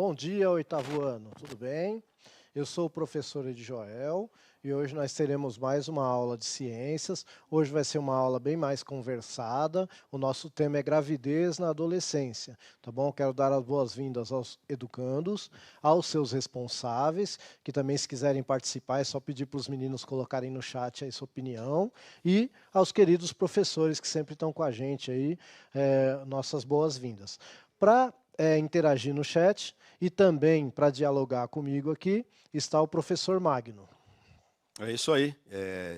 Bom dia, oitavo ano, tudo bem? Eu sou o professor Edjoel e hoje nós teremos mais uma aula de ciências. Hoje vai ser uma aula bem mais conversada. O nosso tema é gravidez na adolescência, tá bom? Quero dar as boas-vindas aos educandos, aos seus responsáveis, que também se quiserem participar é só pedir para os meninos colocarem no chat aí sua opinião, e aos queridos professores que sempre estão com a gente aí, nossas boas-vindas. Para interagir no chat e também para dialogar comigo aqui, está o professor Magno. É isso aí.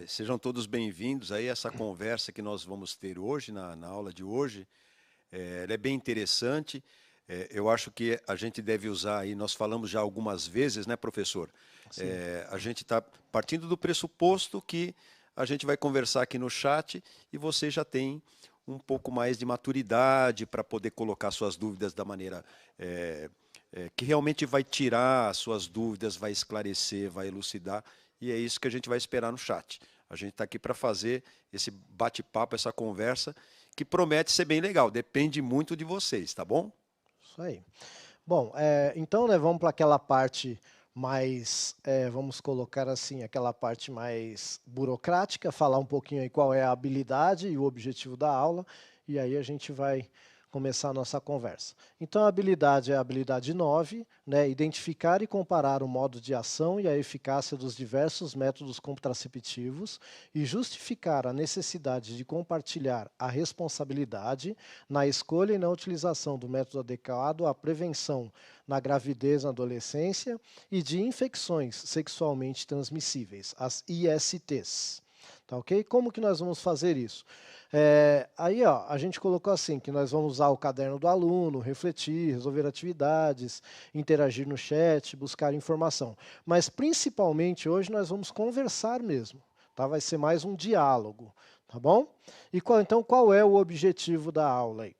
Sejam todos bem-vindos aí a essa conversa que nós vamos ter hoje, na aula de hoje. Ela é bem interessante. Eu acho que a gente deve usar aí, nós falamos já algumas vezes, né, professor? A gente está partindo do pressuposto que a gente vai conversar aqui no chat e você já tem um pouco mais de maturidade para poder colocar suas dúvidas da maneira que realmente vai tirar as suas dúvidas, vai esclarecer, vai elucidar. E é isso que a gente vai esperar no chat. A gente está aqui para fazer esse bate-papo, essa conversa, que promete ser bem legal. Depende muito de vocês, tá bom? Isso aí. Bom, então, né, vamos para aquela parte mais, vamos colocar assim, aquela parte mais burocrática, falar um pouquinho aí qual é a habilidade e o objetivo da aula, e aí a gente vai começar a nossa conversa. Então, a habilidade é a habilidade 9, né, identificar e comparar o modo de ação e a eficácia dos diversos métodos contraceptivos e justificar a necessidade de compartilhar a responsabilidade na escolha e na utilização do método adequado à prevenção na gravidez na adolescência e de infecções sexualmente transmissíveis, as ISTs. Tá ok? Como que nós vamos fazer isso? Aí, ó, a gente colocou assim, que nós vamos usar o caderno do aluno, refletir, resolver atividades, interagir no chat, buscar informação. Mas, principalmente, hoje nós vamos conversar mesmo, tá? Vai ser mais um diálogo, tá bom? E então, qual é o objetivo da aula aí?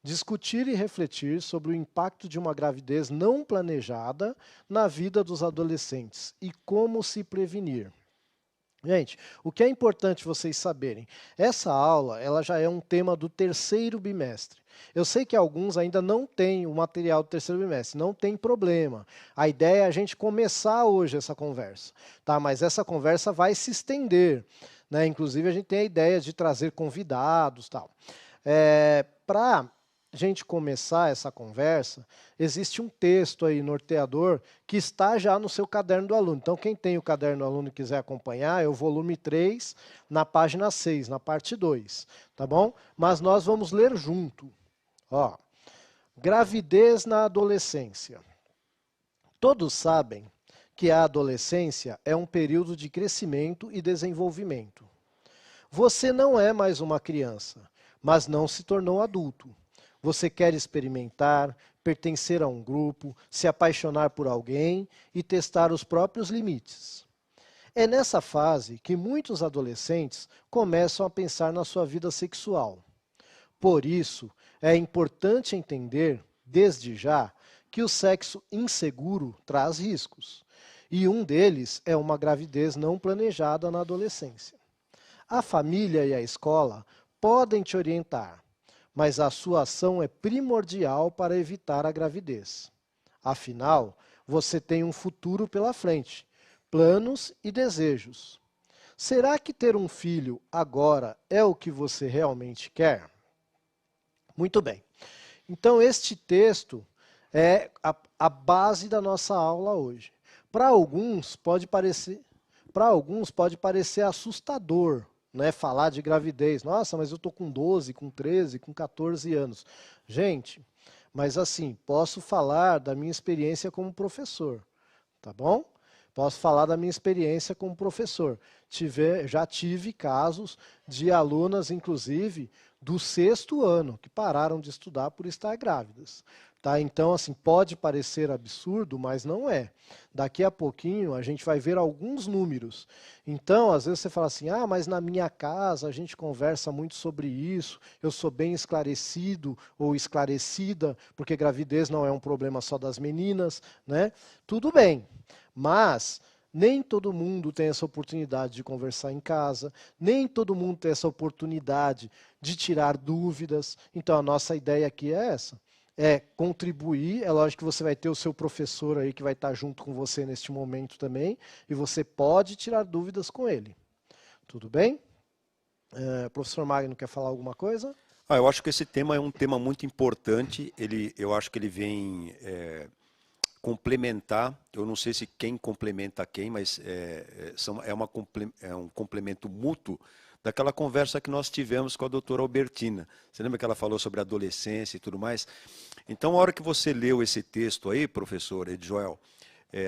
Discutir e refletir sobre o impacto de uma gravidez não planejada na vida dos adolescentes e como se prevenir. Gente, o que é importante vocês saberem, essa aula ela já é um tema do terceiro bimestre. Eu sei que alguns ainda não têm o material do terceiro bimestre, não tem problema. A ideia é a gente começar hoje essa conversa, tá? Mas essa conversa vai se estender, né? Inclusive a gente tem a ideia de trazer convidados, tal. Para a gente começar essa conversa, existe um texto aí norteador que está já no seu caderno do aluno. Então, quem tem o caderno do aluno e quiser acompanhar, é o volume 3, na página 6, na parte 2, tá bom? Mas nós vamos ler junto. Ó, gravidez na adolescência. Todos sabem que a adolescência é um período de crescimento e desenvolvimento. Você não é mais uma criança, mas não se tornou adulto. Você quer experimentar, pertencer a um grupo, se apaixonar por alguém e testar os próprios limites. É nessa fase que muitos adolescentes começam a pensar na sua vida sexual. Por isso, é importante entender, desde já, que o sexo inseguro traz riscos. E um deles é uma gravidez não planejada na adolescência. A família e a escola podem te orientar, mas a sua ação é primordial para evitar a gravidez. Afinal, você tem um futuro pela frente, planos e desejos. Será que ter um filho agora é o que você realmente quer? Muito bem. Então, este texto é a base da nossa aula hoje. Para alguns pode parecer assustador, né, falar de gravidez. Nossa, mas eu estou com 12, com 13, com 14 anos. Gente, mas assim, posso falar da minha experiência como professor, tá bom? Posso falar da minha experiência como professor. Já tive casos de alunas, inclusive, do 6º ano, que pararam de estudar por estar grávidas. Tá? Então, assim, pode parecer absurdo, mas não é. Daqui a pouquinho a gente vai ver alguns números. Então, às vezes você fala assim, ah, mas na minha casa a gente conversa muito sobre isso, eu sou bem esclarecido ou esclarecida, porque gravidez não é um problema só das meninas, né? Tudo bem, mas nem todo mundo tem essa oportunidade de conversar em casa, nem todo mundo tem essa oportunidade de tirar dúvidas. Então, a nossa ideia aqui é essa. é contribuir. É lógico que você vai ter o seu professor aí que vai estar junto com você neste momento também, e você pode tirar dúvidas com ele. Tudo bem? Professor Magno, quer falar alguma coisa? Eu acho que esse tema é um tema muito importante. Eu acho que ele vem complementar. Eu não sei se quem complementa quem, mas é um complemento mútuo daquela conversa que nós tivemos com a doutora Albertina. Você lembra que ela falou sobre a adolescência e tudo mais? Então, a hora que você leu esse texto aí, professor Edjoel,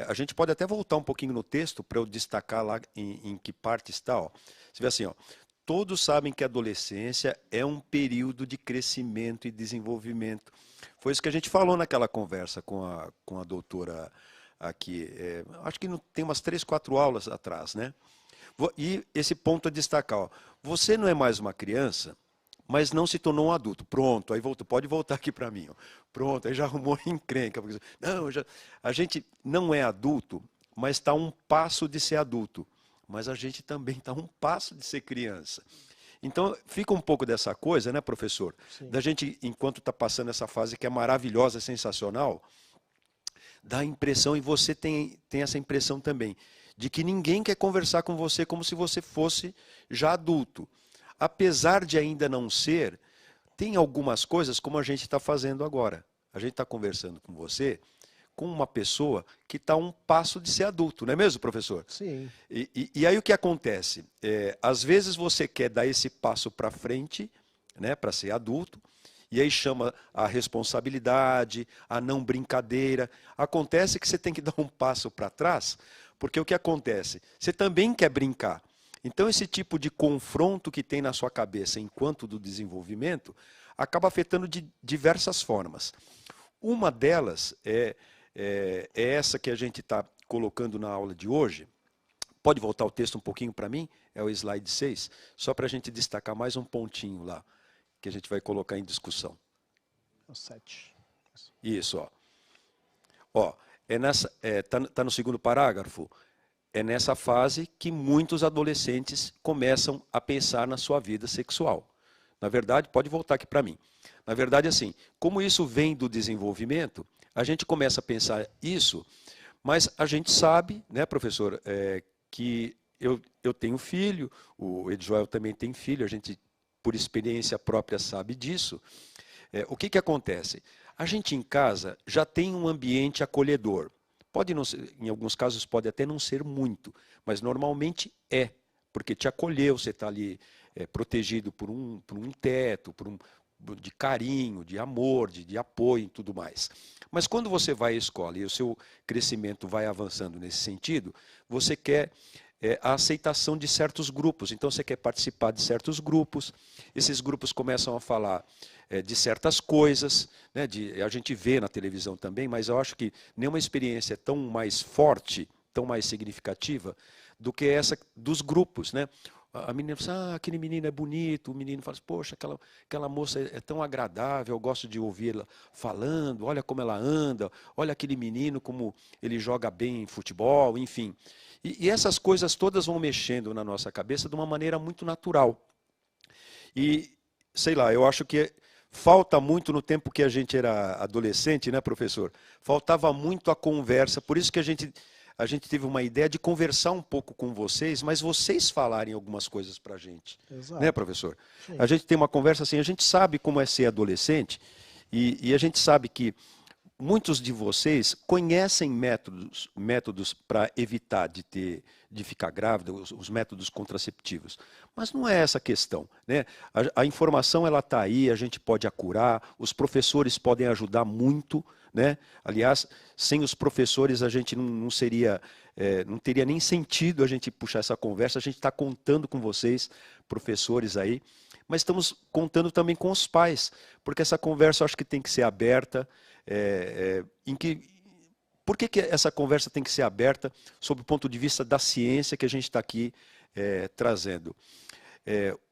a gente pode até voltar um pouquinho no texto para eu destacar lá em que parte está. Ó. Você vê assim, ó, todos sabem que a adolescência é um período de crescimento e desenvolvimento. Foi isso que a gente falou naquela conversa com a doutora aqui. Acho que tem umas 3, 4 aulas atrás, né? E esse ponto a destacar, ó, você não é mais uma criança, mas não se tornou um adulto. Pronto, aí voltou, pode voltar aqui para mim. Ó. Pronto, aí já arrumou encrenca. Não, a gente não é adulto, mas está um passo de ser adulto. Mas a gente também está um passo de ser criança. Então, fica um pouco dessa coisa, né, professor? Sim. Da gente, enquanto está passando essa fase que é maravilhosa, sensacional, dá a impressão, e você tem essa impressão também, de que ninguém quer conversar com você como se você fosse já adulto. Apesar de ainda não ser, tem algumas coisas como a gente está fazendo agora. A gente está conversando com você, com uma pessoa que está a um passo de ser adulto, não é mesmo, professor? Sim. E aí o que acontece? Às vezes você quer dar esse passo para frente, né, para ser adulto, e aí chama a responsabilidade, a não brincadeira. Acontece que você tem que dar um passo para trás, porque o que acontece? Você também quer brincar. Então esse tipo de confronto que tem na sua cabeça enquanto do desenvolvimento acaba afetando de diversas formas. Uma delas é essa que a gente está colocando na aula de hoje. Pode voltar o texto um pouquinho para mim? É o slide 6, só para a gente destacar mais um pontinho lá, que a gente vai colocar em discussão. O 7. Isso, ó. Tá no segundo parágrafo. É nessa fase que muitos adolescentes começam a pensar na sua vida sexual. Na verdade, pode voltar aqui para mim. Na verdade, assim, como isso vem do desenvolvimento, a gente começa a pensar isso, mas a gente sabe, né, professor, que eu tenho filho, o Edjoel também tem filho, a gente, por experiência própria, sabe disso. O que acontece? A gente em casa já tem um ambiente acolhedor. Pode não ser, em alguns casos pode até não ser muito, mas normalmente é, porque te acolheu, você está ali protegido por um teto, de carinho, de amor, de apoio e tudo mais. Mas quando você vai à escola e o seu crescimento vai avançando nesse sentido, você quer a aceitação de certos grupos. Então você quer participar de certos grupos, esses grupos começam a falar de certas coisas, né, a gente vê na televisão também, mas eu acho que nenhuma experiência é tão mais forte, tão mais significativa, do que essa dos grupos, né? A menina fala, aquele menino é bonito, o menino fala, poxa, aquela moça é tão agradável, eu gosto de ouvi-la falando, olha como ela anda, olha aquele menino como ele joga bem em futebol, enfim. E essas coisas todas vão mexendo na nossa cabeça de uma maneira muito natural. E, sei lá, eu acho que falta muito no tempo que a gente era adolescente, né, professor? Faltava muito a conversa, por isso que a gente teve uma ideia de conversar um pouco com vocês, mas vocês falarem algumas coisas para a gente. Exato. Né, professor? Sim. A gente tem uma conversa assim, a gente sabe como é ser adolescente e a gente sabe que muitos de vocês conhecem métodos para evitar de ficar grávida, os métodos contraceptivos. Mas não é essa a questão, né? A informação ela está aí, a gente pode acurar, os professores podem ajudar muito, né? Aliás, sem os professores a gente não teria nem sentido a gente puxar essa conversa. A gente está contando com vocês, professores aí, mas estamos contando também com os pais, porque essa conversa eu acho que tem que ser aberta. Por que essa conversa tem que ser aberta sob o ponto de vista da ciência que a gente está aqui trazendo?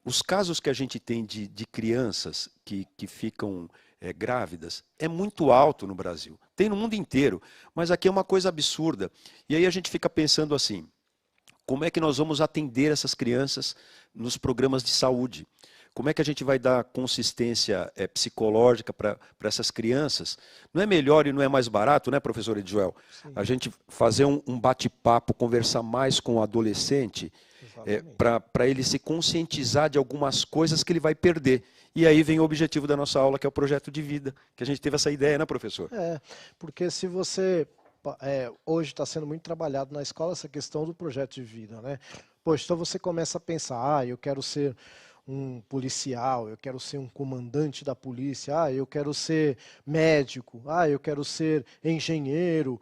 Os casos que a gente tem de crianças que ficam grávidas é muito alto no Brasil. Tem no mundo inteiro, mas aqui é uma coisa absurda. E aí a gente fica pensando assim, como é que nós vamos atender essas crianças nos programas de saúde? como é que a gente vai dar consistência psicológica para essas crianças? Não é melhor e não é mais barato, né, professor Edjoel? Sim, A gente fazer um bate-papo, conversar mais com o adolescente, exatamente. para ele se conscientizar de algumas coisas que ele vai perder. E aí vem o objetivo da nossa aula, que é o projeto de vida, que a gente teve essa ideia, né, professor? Porque se você hoje está sendo muito trabalhado na escola essa questão do projeto de vida, né? Poxa, então você começa a pensar, eu quero ser um policial, eu quero ser um comandante da polícia, eu quero ser médico, eu quero ser engenheiro,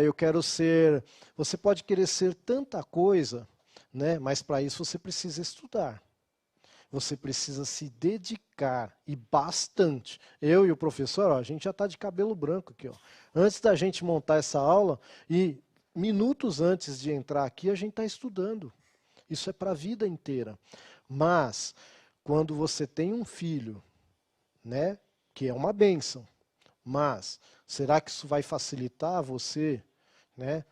eu quero ser. Você pode querer ser tanta coisa, né? Mas para isso você precisa estudar. Você precisa se dedicar e bastante. Eu e o professor, a gente já está de cabelo branco aqui. Antes da gente montar essa aula e minutos antes de entrar aqui, a gente está estudando. Isso é para a vida inteira. Mas, quando você tem um filho, né, que é uma bênção, mas será que isso vai facilitar você, né,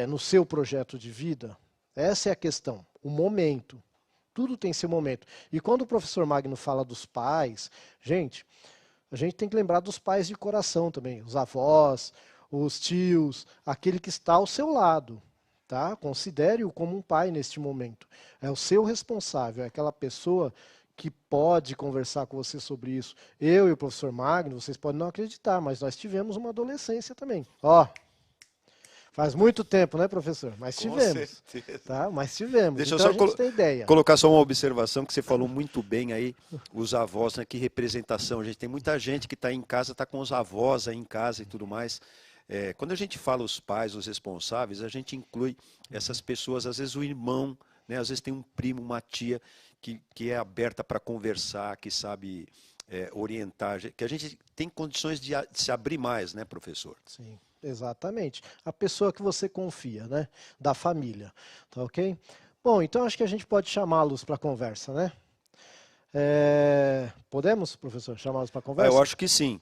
no seu projeto de vida? Essa é a questão, o momento. Tudo tem seu momento. E quando o professor Magno fala dos pais, gente, a gente tem que lembrar dos pais de coração também, os avós, os tios, aquele que está ao seu lado, tá? Considere-o como um pai neste momento. É o seu responsável, é aquela pessoa que pode conversar com você sobre isso. Eu e o professor Magno, vocês podem não acreditar, mas nós tivemos uma adolescência também. Faz muito tempo, né, professor? Mas Com tivemos. certeza. Tá? Mas tivemos. Deixa Então eu a só gente tem ideia. colocar só uma observação que você falou muito bem aí, os avós, né? Que representação. A gente tem muita gente que está em casa, está com os avós aí em casa e tudo mais. Quando a gente fala os pais, os responsáveis, a gente inclui essas pessoas, às vezes o irmão, né? Às vezes tem um primo, uma tia que é aberta para conversar, que sabe orientar, que a gente tem condições de se abrir mais, né, professor? Sim, exatamente. A pessoa que você confia, né? Da família. Tá ok? Bom, então acho que a gente pode chamá-los para conversa, né? Podemos, professor, chamá-los para Eu conversa? acho que sim.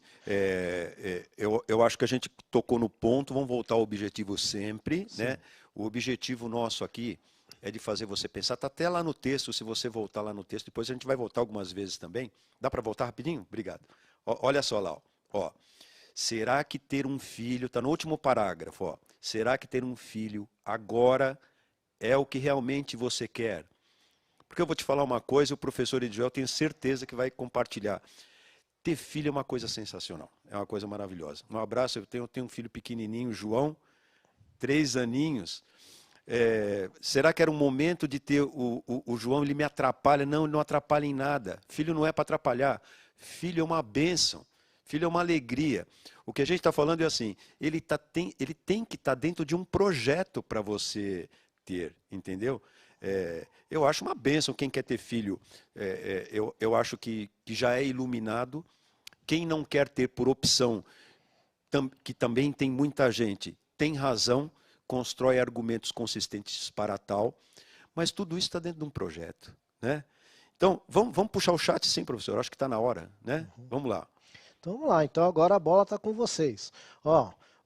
Eu acho que a gente tocou no ponto, vamos voltar ao objetivo sempre, né? O objetivo nosso aqui é de fazer você pensar, está até lá no texto, se você voltar lá no texto, depois a gente vai voltar algumas vezes também. Dá para voltar rapidinho? Obrigado. Olha só lá, ó. Será que ter um filho, está no último parágrafo, ó. Será que ter um filho agora é o que realmente você quer? Porque eu vou te falar uma coisa, o professor Edjoel tenho certeza que vai compartilhar. Ter filho é uma coisa sensacional, é uma coisa maravilhosa. Um abraço, eu tenho um filho pequenininho, João, 3 aninhos. Será que era um momento de ter o João, ele me atrapalha? Não, ele não atrapalha em nada. Filho não é para atrapalhar, filho é uma bênção, filho é uma alegria. O que a gente está falando é assim, ele tem que estar dentro de um projeto para você ter, entendeu? Eu acho uma bênção quem quer ter filho. Eu acho que já é iluminado. Quem não quer ter por opção, que também tem muita gente, tem razão, constrói argumentos consistentes para tal, mas tudo isso está dentro de um projeto, né? Então, vamos puxar o chat sim, professor, acho que está na hora, né? Vamos lá. Então vamos lá, então agora a bola está com vocês.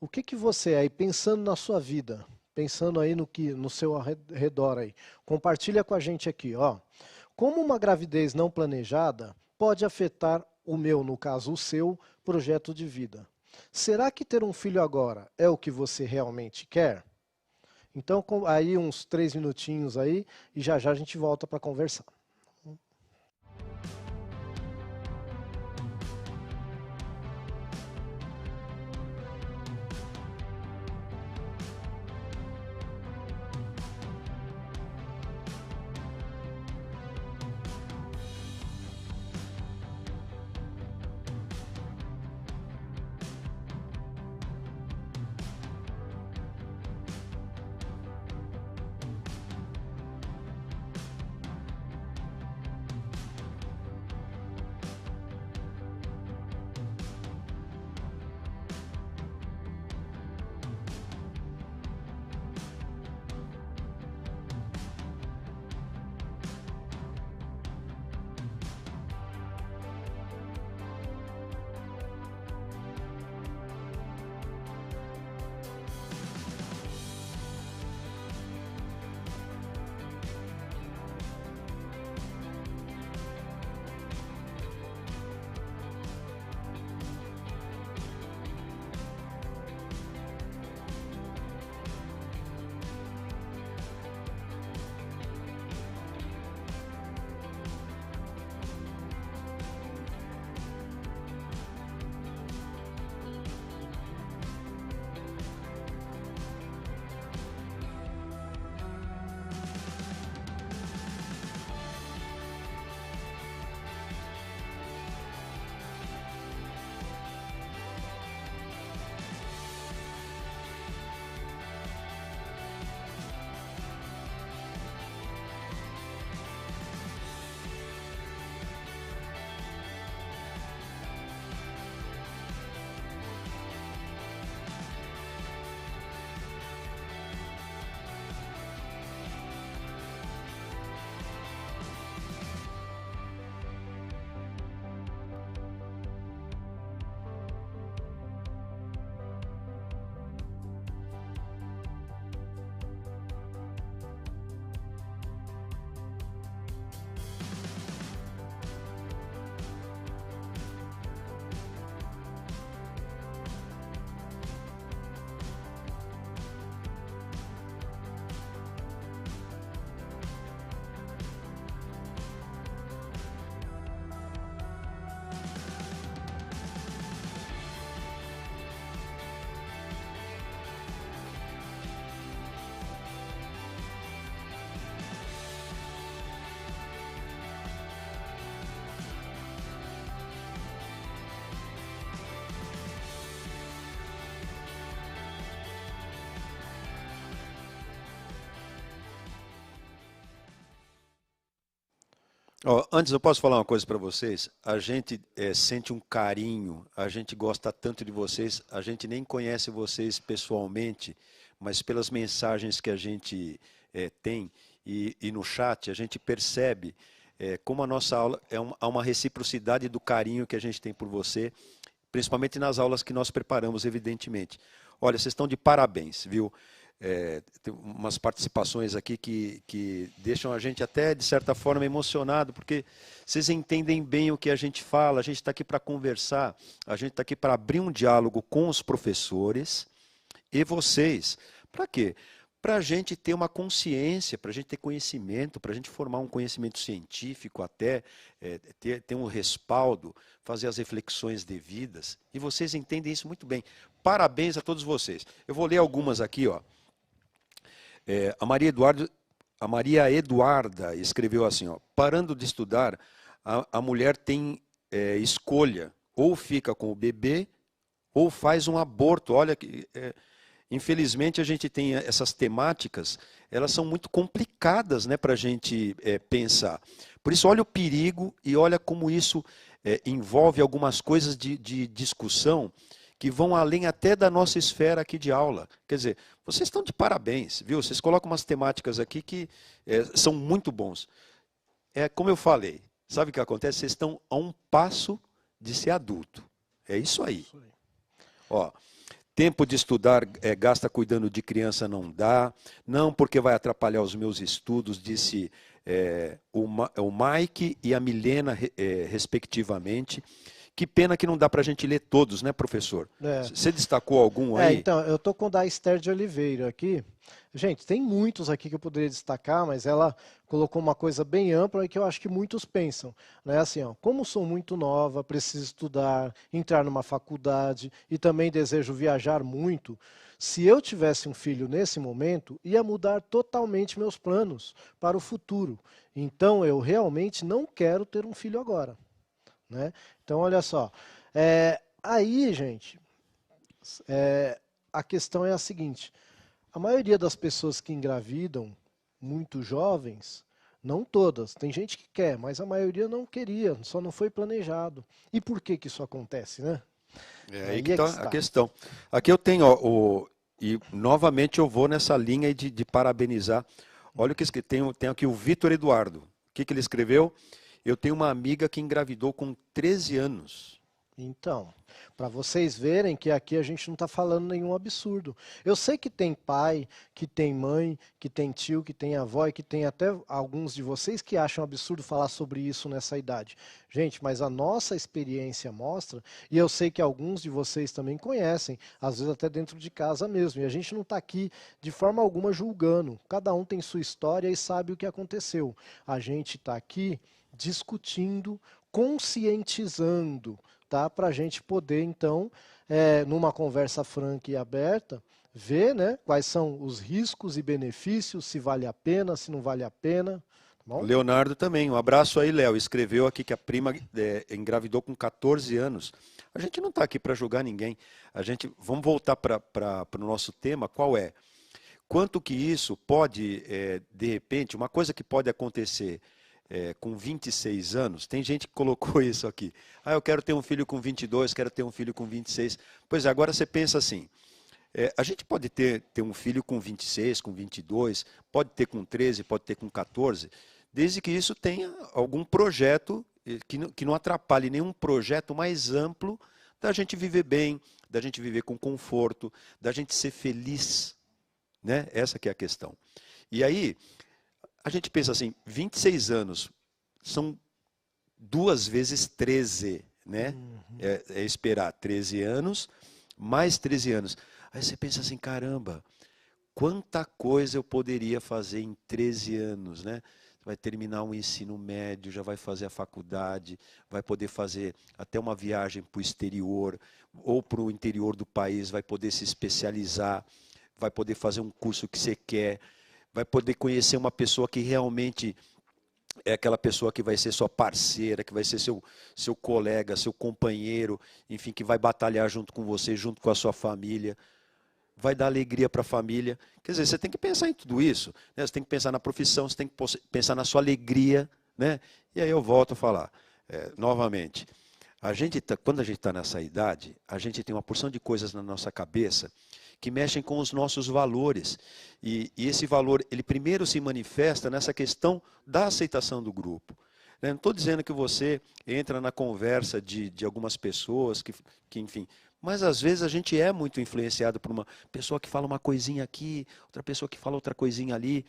O que você aí, pensando na sua vida, pensando aí no seu redor aí, compartilha com a gente aqui, como uma gravidez não planejada pode afetar o meu, no caso o seu, projeto de vida? Será que ter um filho agora é o que você realmente quer? Então aí uns 3 minutinhos aí e já já a gente volta para conversar. Ó, antes eu posso falar uma coisa para vocês? A gente sente um carinho, a gente gosta tanto de vocês, a gente nem conhece vocês pessoalmente, mas pelas mensagens que a gente tem e no chat, a gente percebe como a nossa aula há uma reciprocidade do carinho que a gente tem por você, principalmente nas aulas que nós preparamos, evidentemente. Olha, vocês estão de parabéns, viu? Tem umas participações aqui que deixam a gente até, de certa forma, emocionado, porque vocês entendem bem o que a gente fala, a gente está aqui para conversar, a gente está aqui para abrir um diálogo com os professores e vocês. Para quê? Para a gente ter uma consciência, para a gente ter conhecimento, para a gente formar um conhecimento científico até, ter um respaldo, fazer as reflexões devidas. E vocês entendem isso muito bem. Parabéns a todos vocês. Eu vou ler algumas aqui, ó. A Maria Eduarda escreveu assim, ó, parando de estudar, a mulher tem escolha, ou fica com o bebê, ou faz um aborto. Olha, infelizmente a gente tem essas temáticas, elas são muito complicadas, né, para a gente pensar. Por isso, olha o perigo e olha como isso envolve algumas coisas de discussão que vão além até da nossa esfera aqui de aula. Quer dizer, vocês estão de parabéns, viu? Vocês colocam umas temáticas aqui que são muito bons. Como eu falei, sabe o que acontece? Vocês estão a um passo de ser adulto. É isso aí. Ó, tempo de estudar, gasta cuidando de criança não dá. Não, porque vai atrapalhar os meus estudos, disse o Mike e a Milena, respectivamente. Que pena que não dá para a gente ler todos, né, professor? Você destacou algum aí? Então, eu estou com o da Esther de Oliveira aqui. Gente, tem muitos aqui que eu poderia destacar, mas ela colocou uma coisa bem ampla e que eu acho que muitos pensam. Né? Assim, ó, como sou muito nova, preciso estudar, entrar numa faculdade e também desejo viajar muito, se eu tivesse um filho nesse momento, ia mudar totalmente meus planos para o futuro. Então, eu realmente não quero ter um filho agora. Né? Então, olha só, aí, gente, a questão é a seguinte, a maioria das pessoas que engravidam muito jovens, não todas, tem gente que quer, mas a maioria não queria, só não foi planejado. E por que que isso acontece, né? Aí que está a questão. Aqui eu tenho, ó, e novamente eu vou nessa linha de parabenizar. Olha o que tem aqui o Vitor Eduardo. O que ele escreveu? Eu tenho uma amiga que engravidou com 13 anos. Então, para vocês verem que aqui a gente não está falando nenhum absurdo. Eu sei que tem pai, que tem mãe, que tem tio, que tem avó e que tem até alguns de vocês que acham absurdo falar sobre isso nessa idade. Gente, mas a nossa experiência mostra, e eu sei que alguns de vocês também conhecem, às vezes até dentro de casa mesmo, e a gente não está aqui de forma alguma julgando. Cada um tem sua história e sabe o que aconteceu. A gente está aqui discutindo, conscientizando, tá? Para a gente poder, então, numa conversa franca e aberta, ver, né, quais são os riscos e benefícios, se vale a pena, se não vale a pena. Tá bom? Leonardo também, um abraço aí, Léo. Escreveu aqui que a prima engravidou com 14 anos. A gente não está aqui para julgar ninguém. Vamos voltar para o nosso tema, qual é? Quanto que isso pode, de repente, uma coisa que pode acontecer com 26 anos, tem gente que colocou isso aqui. Ah, eu quero ter um filho com 22, quero ter um filho com 26. Pois é, agora você pensa assim, a gente pode ter um filho com 26, com 22, pode ter com 13, pode ter com 14, desde que isso tenha algum projeto que não atrapalhe nenhum projeto mais amplo da gente viver bem, da gente viver com conforto, da gente ser feliz. Né? Essa que é a questão. E aí, a gente pensa assim, 26 anos são 2 vezes 13, né? É esperar 13 anos, mais 13 anos. Aí você pensa assim, caramba, quanta coisa eu poderia fazer em 13 anos, né? Vai terminar um ensino médio, já vai fazer a faculdade, vai poder fazer até uma viagem para o exterior, ou para o interior do país, vai poder se especializar, vai poder fazer um curso que você quer, vai poder conhecer uma pessoa que realmente é aquela pessoa que vai ser sua parceira, que vai ser seu colega, seu companheiro, enfim, que vai batalhar junto com você, junto com a sua família, vai dar alegria para a família. Quer dizer, você tem que pensar em tudo isso, né? Você tem que pensar na profissão, você tem que pensar na sua alegria, né? E aí eu volto a falar, novamente, quando a gente está nessa idade, a gente tem uma porção de coisas na nossa cabeça que mexem com os nossos valores. E esse valor, ele primeiro se manifesta nessa questão da aceitação do grupo. Não estou dizendo que você entra na conversa de algumas pessoas que, enfim, mas às vezes a gente é muito influenciado por uma pessoa que fala uma coisinha aqui, outra pessoa que fala outra coisinha ali.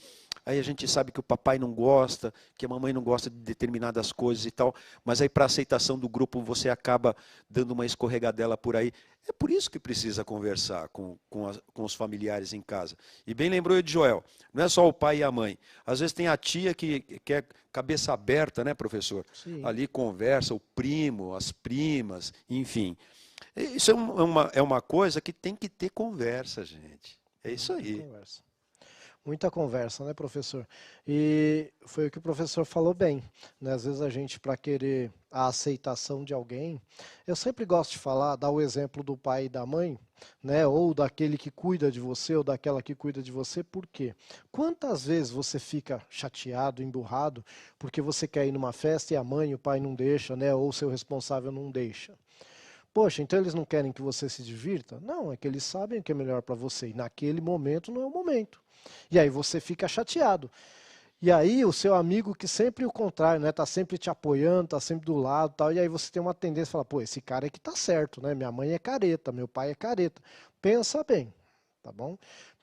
Aí a gente sabe que o papai não gosta, que a mamãe não gosta de determinadas coisas e tal, mas aí para a aceitação do grupo você acaba dando uma escorregadela por aí. É por isso que precisa conversar com os familiares em casa. E bem lembrou de Joel, não é só o pai e a mãe. Às vezes tem a tia que é cabeça aberta, né, professor? Sim. Ali conversa, o primo, as primas, enfim. Isso é uma coisa que tem que ter conversa, gente. É isso aí. Conversa. Muita conversa, né, professor? E foi o que o professor falou bem, né? Às vezes a gente, para querer a aceitação de alguém, eu sempre gosto de falar, dar o exemplo do pai e da mãe, né? Ou daquele que cuida de você, ou daquela que cuida de você, por quê? Quantas vezes você fica chateado, emburrado, porque você quer ir numa festa e a mãe e o pai não deixam, né? Ou o seu responsável não deixa? Poxa, então eles não querem que você se divirta? Não, é que eles sabem o que é melhor para você. E naquele momento não é o momento. E aí você fica chateado. E aí o seu amigo que sempre o contrário, né? Tá sempre te apoiando, tá sempre do lado, tal. E aí você tem uma tendência a falar, pô, esse cara é que tá certo, né? Minha mãe é careta, meu pai é careta. Pensa bem, tá bom?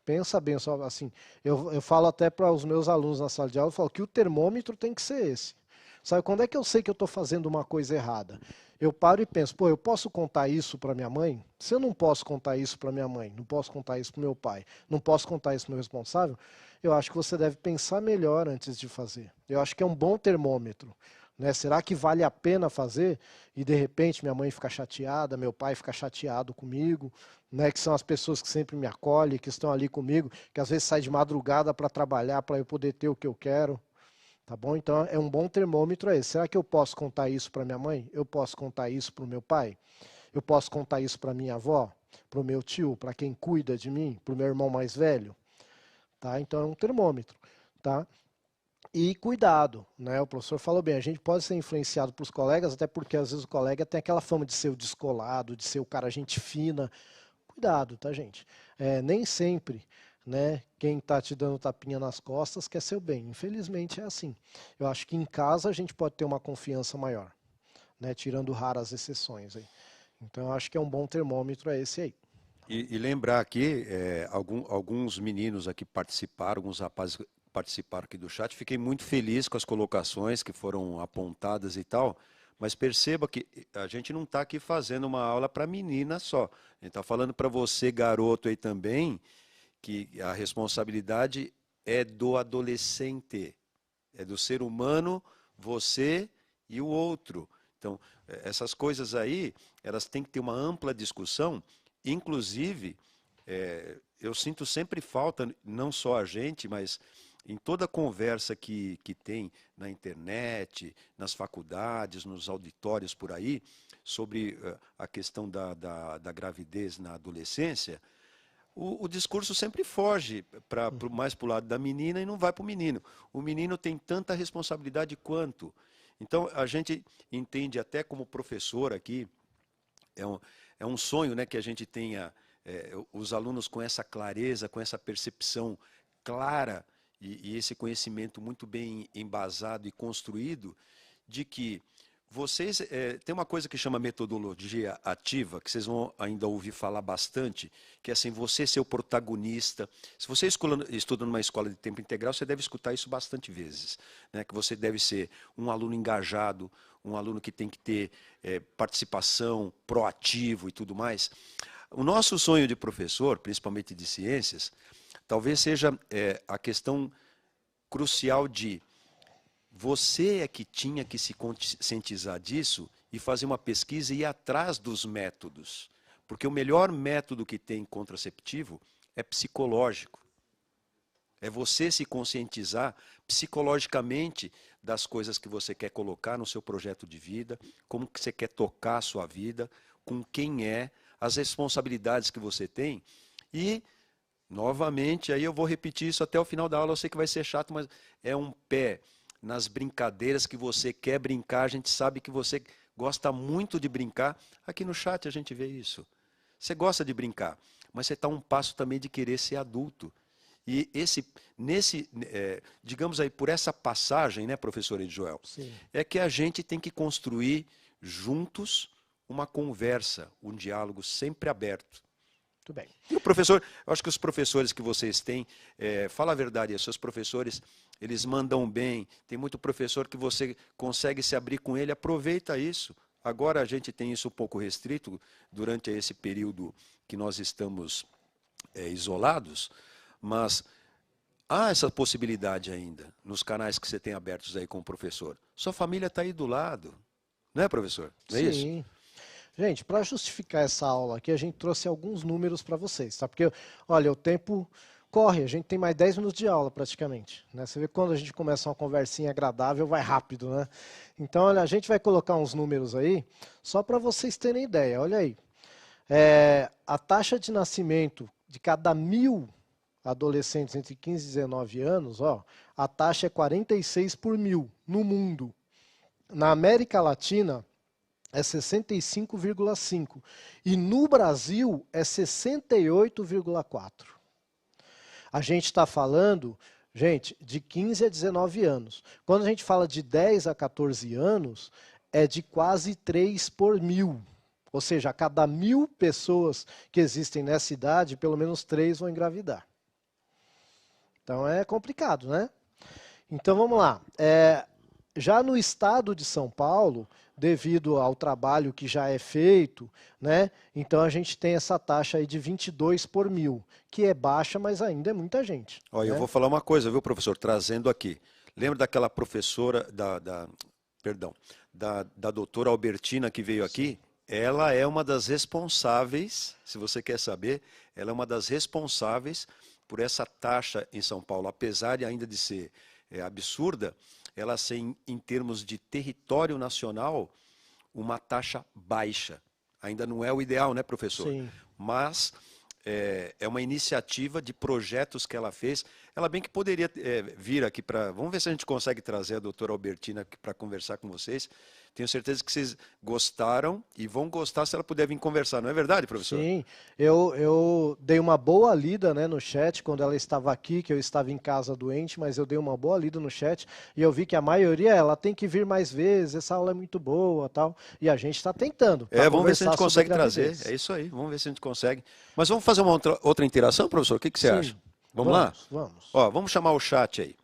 Pensa bem, só assim. Eu falo até para os meus alunos na sala de aula, eu falo que o termômetro tem que ser esse. Sabe quando é que eu sei que eu estou fazendo uma coisa errada? Eu paro e penso, pô, eu posso contar isso para minha mãe? Se eu não posso contar isso para minha mãe, não posso contar isso para meu pai, não posso contar isso para meu responsável, eu acho que você deve pensar melhor antes de fazer. Eu acho que é um bom termômetro. Né? Será que vale a pena fazer? E de repente minha mãe fica chateada, meu pai fica chateado comigo, né? Que são as pessoas que sempre me acolhem, que estão ali comigo, que às vezes saem de madrugada para trabalhar, para eu poder ter o que eu quero. Tá bom? Então é um bom termômetro esse. Será que eu posso contar isso para minha mãe? Eu posso contar isso para o meu pai? Eu posso contar isso para minha avó? Para o meu tio? Para quem cuida de mim? Para o meu irmão mais velho? Tá? Então é um termômetro. Tá? E cuidado, né? O professor falou bem, a gente pode ser influenciado pelos colegas, até porque às vezes o colega tem aquela fama de ser o descolado, de ser o cara gente fina. Cuidado, tá, gente? Nem sempre, né, quem está te dando tapinha nas costas quer seu bem. Infelizmente é assim. Eu acho que em casa a gente pode ter uma confiança maior, né, tirando raras exceções aí. Então eu acho que é um bom termômetro esse aí. E lembrar aqui, alguns meninos aqui participaram, alguns rapazes participaram aqui do chat. Fiquei muito feliz com as colocações que foram apontadas e tal. Mas perceba que a gente não está aqui fazendo uma aula para menina só. A gente está falando para você, garoto, aí também, que a responsabilidade é do adolescente, é do ser humano, você e o outro. Então, essas coisas aí, elas têm que ter uma ampla discussão. Inclusive, eu sinto sempre falta, não só a gente, mas em toda conversa que tem na internet, nas faculdades, nos auditórios por aí, sobre a questão da gravidez na adolescência, o discurso sempre foge mais para o lado da menina e não vai para o menino. O menino tem tanta responsabilidade quanto. Então, a gente entende até como professor aqui, é um sonho, né, que a gente tenha os alunos com essa clareza, com essa percepção clara e esse conhecimento muito bem embasado e construído de que vocês, tem uma coisa que chama metodologia ativa, que vocês vão ainda ouvir falar bastante, que é assim, você ser o protagonista. Se você estuda numa escola de tempo integral, você deve escutar isso bastante vezes, né? Que você deve ser um aluno engajado, um aluno que tem que ter participação, proativo e tudo mais. O nosso sonho de professor, principalmente de ciências, talvez seja a questão crucial de você é que tinha que se conscientizar disso e fazer uma pesquisa e ir atrás dos métodos. Porque o melhor método que tem contraceptivo é psicológico. É você se conscientizar psicologicamente das coisas que você quer colocar no seu projeto de vida, como que você quer tocar a sua vida, com quem é, as responsabilidades que você tem. E, novamente, aí eu vou repetir isso até o final da aula, eu sei que vai ser chato, mas é um pé nas brincadeiras que você quer brincar. A gente sabe que você gosta muito de brincar. Aqui no chat a gente vê isso. Você gosta de brincar, mas você está um passo também de querer ser adulto. E digamos aí, por essa passagem, né, professor Edjoel, Sim. é que a gente tem que construir juntos uma conversa, um diálogo sempre aberto. Muito bem. E o professor, eu acho que os professores que vocês têm, fala a verdade, os seus professores, eles mandam bem, tem muito professor que você consegue se abrir com ele, aproveita isso. Agora a gente tem isso um pouco restrito durante esse período que nós estamos isolados, mas há essa possibilidade ainda nos canais que você tem abertos aí com o professor. Sua família está aí do lado, não é, professor? Não é isso? Sim. Gente, para justificar essa aula aqui, a gente trouxe alguns números para vocês, tá? Porque, olha, o tempo corre, a gente tem mais 10 minutos de aula praticamente, né? Você vê que quando a gente começa uma conversinha agradável, vai rápido, né? Então, olha, a gente vai colocar uns números aí, só para vocês terem ideia, olha aí. A taxa de nascimento de cada 1.000 adolescentes entre 15 e 19 anos, ó, a taxa é 46 por 1.000 no mundo. Na América Latina, é 65,5. E no Brasil é 68,4. A gente está falando, gente, de 15 a 19 anos. Quando a gente fala de 10 a 14 anos, é de quase 3 por 1.000. Ou seja, a cada 1.000 pessoas que existem nessa idade, pelo menos 3 vão engravidar. Então é complicado, né? Então vamos lá. Já no estado de São Paulo, devido ao trabalho que já é feito, né? Então a gente tem essa taxa aí de 22 por 1.000, que é baixa, mas ainda é muita gente. Olha, né? eu vou falar uma coisa, viu, professor? Trazendo aqui. Lembra daquela professora, da doutora Albertina que veio aqui? Ela é uma das responsáveis, se você quer saber, ela é uma das responsáveis por essa taxa em São Paulo. Apesar de ainda de ser absurda, ela tem, em termos de território nacional, uma taxa baixa. Ainda não é o ideal, né, professor? Sim. Mas é uma iniciativa de projetos que ela fez. Ela bem que poderia vir aqui para... Vamos ver se a gente consegue trazer a doutora Albertina aqui para conversar com vocês. Tenho certeza que vocês gostaram e vão gostar se ela puder vir conversar. Não é verdade, professor? Sim, eu dei uma boa lida, né, no chat quando ela estava aqui, que eu estava em casa doente, mas eu dei uma boa lida no chat e eu vi que a maioria, ela tem que vir mais vezes, essa aula é muito boa, tal, e a gente está tentando. Vamos ver se a gente consegue trazer. É isso aí, vamos ver se a gente consegue. Mas vamos fazer uma outra interação, professor? O que você acha? Vamos lá? Vamos. Ó, vamos chamar o chat aí.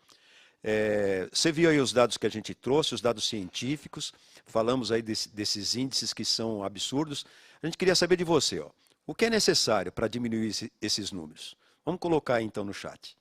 Você viu aí os dados que a gente trouxe, os dados científicos, falamos aí desses índices que são absurdos. A gente queria saber de você, ó, o que é necessário para diminuir esses números? Vamos colocar aí então no chat.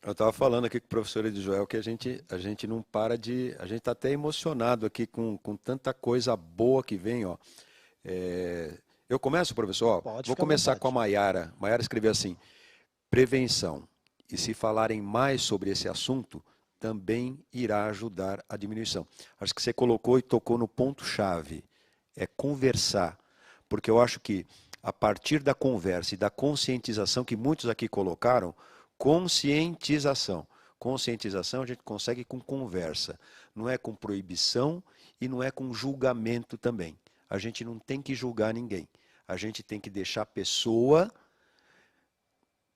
Eu estava falando aqui com o professor Edjoel que a gente não para de. A gente está até emocionado aqui com tanta coisa boa que vem, ó. Eu começo, professor, ó, Pode vou ficar à começar com a vontade. Maiara. Maiara escreveu assim: prevenção. E se falarem mais sobre esse assunto, também irá ajudar a diminuição. Acho que você colocou e tocou no ponto-chave. É conversar. Porque eu acho que a partir da conversa e da conscientização que muitos aqui colocaram, conscientização. Conscientização a gente consegue com conversa. Não é com proibição e não é com julgamento também. A gente não tem que julgar ninguém. A gente tem que deixar a pessoa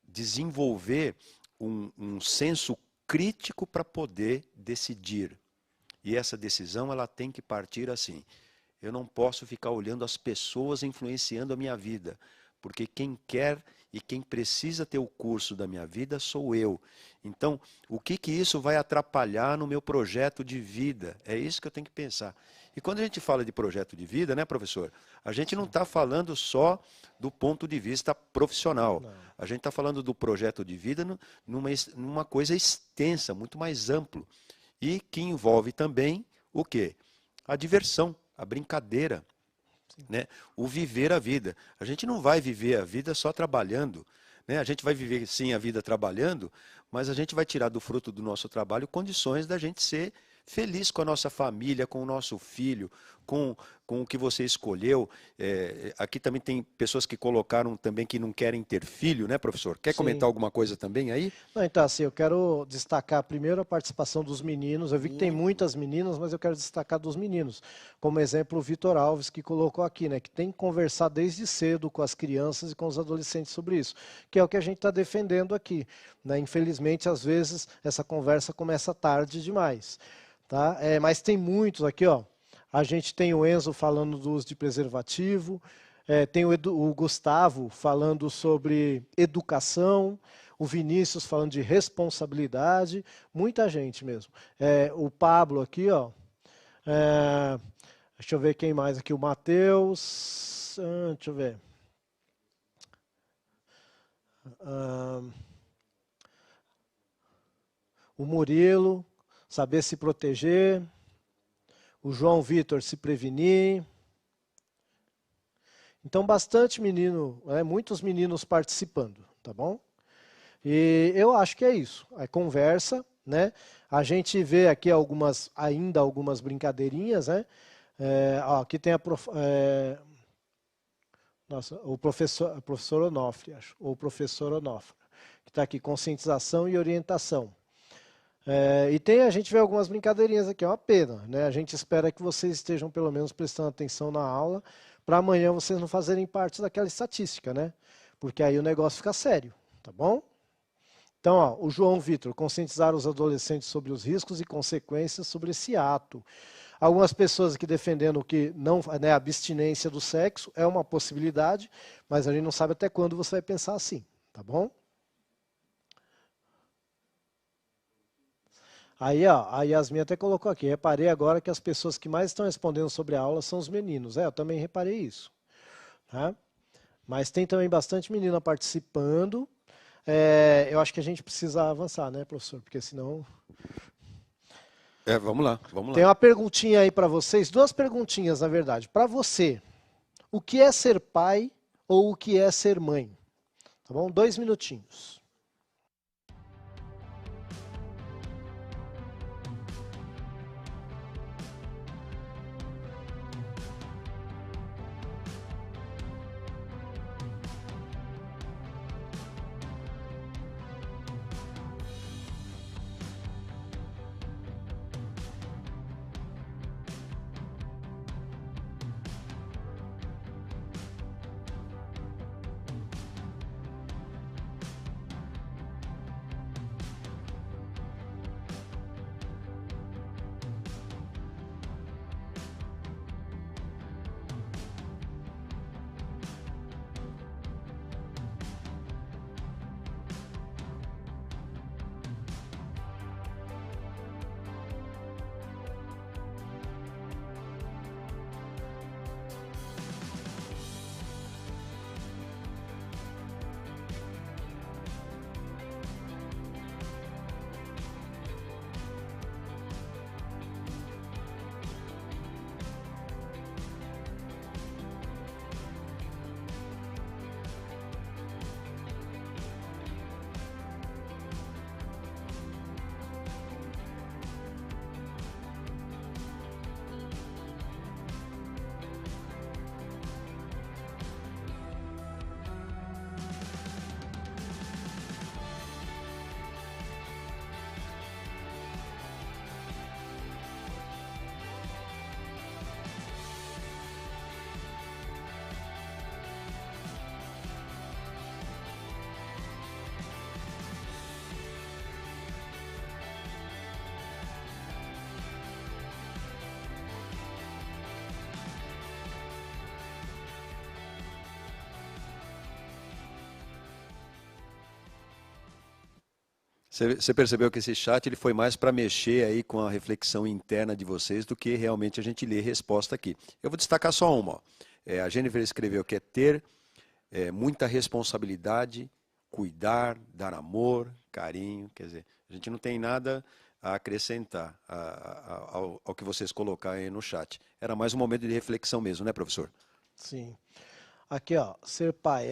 desenvolver um senso crítico para poder decidir. E essa decisão ela tem que partir assim. Eu não posso ficar olhando as pessoas influenciando a minha vida, porque quem quer e quem precisa ter o curso da minha vida sou eu. Então, o que isso vai atrapalhar no meu projeto de vida? É isso que eu tenho que pensar. E quando a gente fala de projeto de vida, né, professor? A gente não está falando só do ponto de vista profissional. Não. A gente está falando do projeto de vida numa coisa extensa, muito mais amplo. E que envolve também o quê? A diversão, a brincadeira, né? O viver a vida. A gente não vai viver a vida só trabalhando, né? A gente vai viver sim a vida trabalhando, mas a gente vai tirar do fruto do nosso trabalho condições da gente ser feliz com a nossa família, com o nosso filho, com o que você escolheu. Aqui também tem pessoas que colocaram também que não querem ter filho, né, professor? Quer comentar Sim. alguma coisa também aí? Não, então, assim, eu quero destacar primeiro a participação dos meninos. Eu vi que tem muitas meninas, mas eu quero destacar dos meninos. Como exemplo, o Vitor Alves, que colocou aqui, né, que tem que conversar desde cedo com as crianças e com os adolescentes sobre isso, que é o que a gente está defendendo aqui, né? Infelizmente, às vezes, essa conversa começa tarde demais. Tá? Mas tem muitos aqui, ó. A gente tem o Enzo falando do uso de preservativo, tem o Gustavo falando sobre educação, o Vinícius falando de responsabilidade, muita gente mesmo. O Pablo aqui, ó. Deixa eu ver quem mais aqui, o Matheus. Deixa eu ver. O Murilo, saber se proteger. O João Vitor, se prevenir. Então, bastante menino, muitos meninos participando, tá bom? E eu acho que é isso, é conversa, né? A gente vê aqui ainda algumas brincadeirinhas, né? Aqui tem o professor Onofre, acho, ou o professor Onofre, que está aqui, conscientização e orientação. E a gente vê algumas brincadeirinhas aqui, é uma pena, né? A gente espera que vocês estejam pelo menos prestando atenção na aula, para amanhã vocês não fazerem parte daquela estatística, né? Porque aí o negócio fica sério, tá bom? Então, ó, o João Vitor, conscientizar os adolescentes sobre os riscos e consequências sobre esse ato. Algumas pessoas aqui defendendo que não, né, a abstinência do sexo é uma possibilidade, mas a gente não sabe até quando você vai pensar assim, tá bom? Aí, ó, a Yasmin até colocou aqui, reparei agora que as pessoas que mais estão respondendo sobre a aula são os meninos. Eu também reparei isso. Tá? Mas tem também bastante menina participando. Eu acho que a gente precisa avançar, né, professor? Porque senão... Vamos lá, vamos lá. Tem uma perguntinha aí para vocês, duas perguntinhas, na verdade. Para você, o que é ser pai ou o que é ser mãe? Tá bom? 2 minutinhos. Você percebeu que esse chat ele foi mais para mexer aí com a reflexão interna de vocês do que realmente a gente ler resposta aqui. Eu vou destacar só uma. Ó. A Jennifer escreveu que é ter muita responsabilidade, cuidar, dar amor, carinho. Quer dizer, a gente não tem nada a acrescentar ao que vocês colocaram aí no chat. Era mais um momento de reflexão mesmo, né, professor? Sim. Aqui, ó, ser pai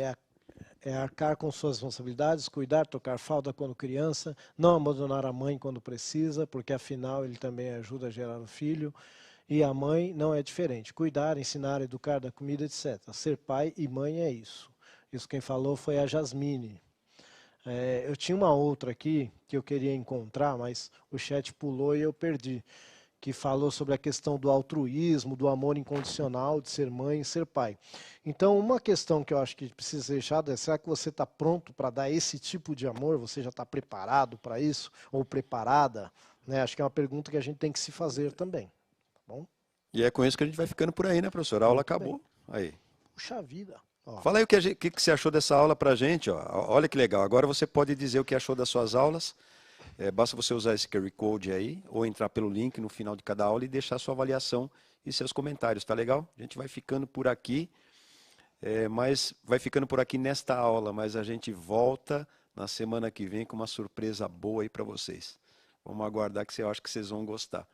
é arcar com suas responsabilidades, cuidar, tocar fralda quando criança, não abandonar a mãe quando precisa, porque afinal ele também ajuda a gerar o filho. E a mãe não é diferente. Cuidar, ensinar, educar, dar comida, etc. Ser pai e mãe é isso. Isso quem falou foi a Jasmine. Eu tinha uma outra aqui que eu queria encontrar, mas o chat pulou e eu perdi. Que falou sobre a questão do altruísmo, do amor incondicional, de ser mãe e ser pai. Então, uma questão que eu acho que precisa ser deixada é, será que você está pronto para dar esse tipo de amor? Você já está preparado para isso? Ou preparada? Né? Acho que é uma pergunta que a gente tem que se fazer também. Tá bom? E é com isso que a gente vai ficando por aí, né, professor? A aula acabou. Aí. Puxa vida. Ó. Fala aí o que você achou dessa aula pra gente. Ó. Olha que legal. Agora você pode dizer o que achou das suas aulas. Basta você usar esse QR Code aí, ou entrar pelo link no final de cada aula e deixar sua avaliação e seus comentários, tá legal? A gente vai ficando por aqui, mas vai ficando por aqui nesta aula, mas a gente volta na semana que vem com uma surpresa boa aí para vocês. Vamos aguardar que eu acho que vocês vão gostar.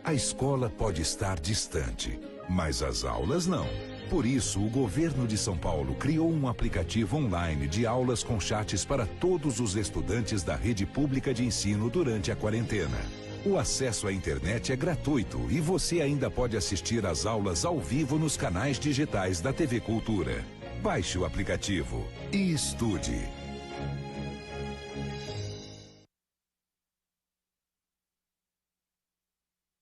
A escola pode estar distante, mas as aulas não. Por isso, o governo de São Paulo criou um aplicativo online de aulas com chats para todos os estudantes da rede pública de ensino durante a quarentena. O acesso à internet é gratuito e você ainda pode assistir às aulas ao vivo nos canais digitais da TV Cultura. Baixe o aplicativo e estude.